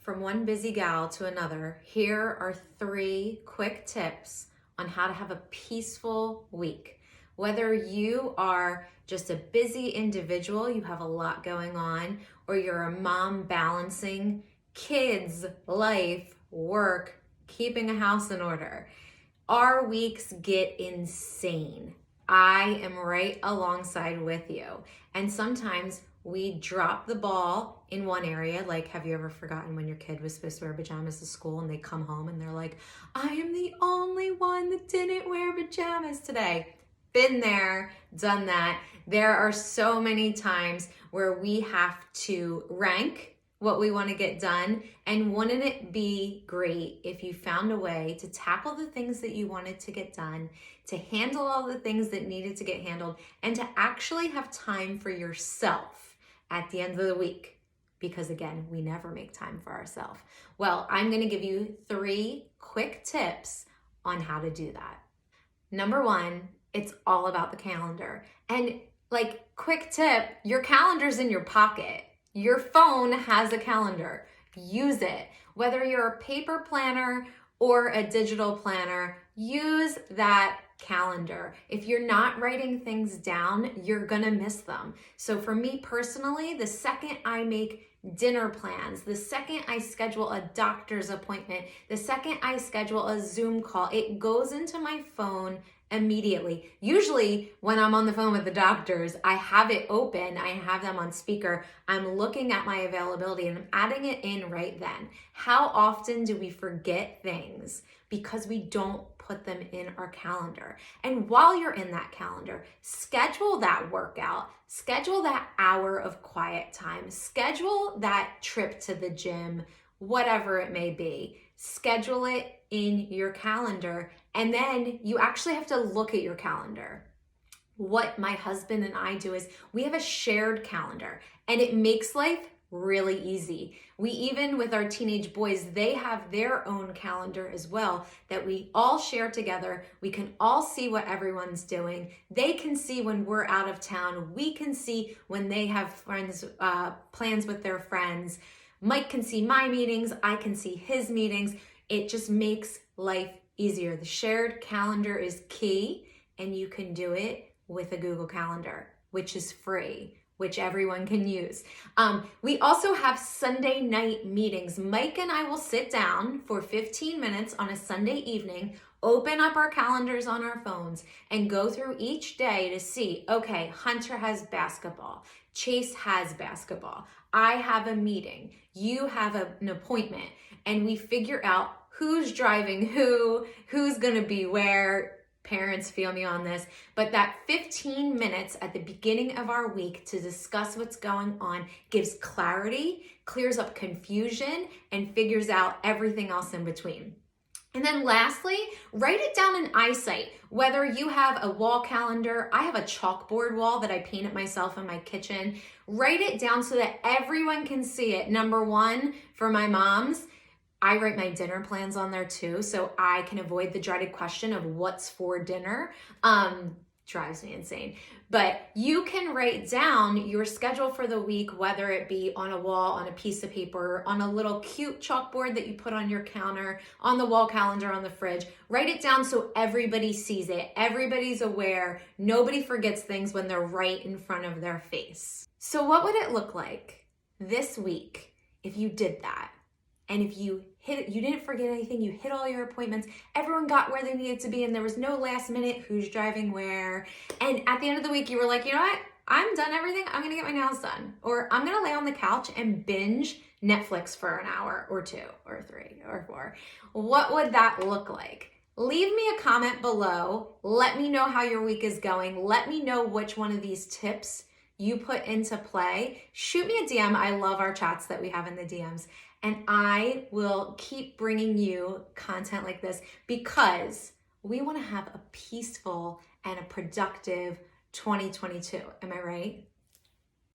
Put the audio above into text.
From one busy gal to another, here are 3 quick tips on how to have a peaceful week. Whether you are just a busy individual, you have a lot going on, or you're a mom balancing kids, life, work, keeping a house in order, our weeks get insane. I am right alongside with you. And sometimes we drop the ball in one area. Like, have you ever forgotten when your kid was supposed to wear pajamas to school and they come home and they're like, I am the only one that didn't wear pajamas today? Been there, done that. There are so many times where we have to rank what we want to get done. And wouldn't it be great if you found a way to tackle the things that you wanted to get done, to handle all the things that needed to get handled, and to actually have time for yourself at the end of the week? Because again, we never make time for ourselves. Well, I'm going to give you 3 quick tips on how to do that. Number 1, it's all about the calendar. And quick tip, your calendar's in your pocket. Your phone has a calendar. Use it. Whether you're a paper planner or a digital planner, use that calendar. If you're not writing things down, you're gonna miss them. So for me personally, the second I make dinner plans, the second I schedule a doctor's appointment, the second I schedule a Zoom call, it goes into my phone immediately. Usually when I'm on the phone with the doctors, I have it open, I have them on speaker, I'm looking at my availability and I'm adding it in right then. How often do we forget things because we don't put them in our calendar? And while you're in that calendar, schedule that workout, schedule that hour of quiet time, schedule that trip to the gym, whatever it may be. Schedule it in your calendar, and then you actually have to look at your calendar. What my husband and I do is we have a shared calendar, and it makes life really easy. We even, with our teenage boys, they have their own calendar as well that we all share together. We can all see what everyone's doing. They can see when we're out of town. We can see when they have plans with their friends. Mike can see my meetings. I can see his meetings. It just makes life easier. The shared calendar is key, and you can do it with a Google Calendar, which is free, which everyone can use. We also have Sunday night meetings. Mike and I will sit down for 15 minutes on a Sunday evening, open up our calendars on our phones, and go through each day to see, okay, Hunter has basketball, Chase has basketball, I have a meeting, you have an appointment, and we figure out who's driving who's gonna be where. Parents, feel me on this, but that 15 minutes at the beginning of our week to discuss what's going on gives clarity, clears up confusion, and figures out everything else in between. And then lastly, write it down in eyesight. Whether you have a wall calendar, I have a chalkboard wall that I painted myself in my kitchen. Write it down so that everyone can see it. Number 1, for my moms, I write my dinner plans on there too, so I can avoid the dreaded question of what's for dinner. Drives me insane. But you can write down your schedule for the week, whether it be on a wall, on a piece of paper, on a little cute chalkboard that you put on your counter, on the wall calendar, on the fridge. Write it down so everybody sees it. Everybody's aware. Nobody forgets things when they're right in front of their face. So what would it look like this week if you did that? And if you didn't forget anything, you hit all your appointments, everyone got where they needed to be, and there was no last minute who's driving where. And at the end of the week, you were like, you know what? I'm done everything. I'm gonna get my nails done. Or I'm gonna lay on the couch and binge Netflix for an hour or 2 or 3 or 4. What would that look like? Leave me a comment below. Let me know how your week is going. Let me know which one of these tips you put into play. Shoot me a DM. I love our chats that we have in the DMs. And I will keep bringing you content like this because we want to have a peaceful and a productive 2022. Am I right?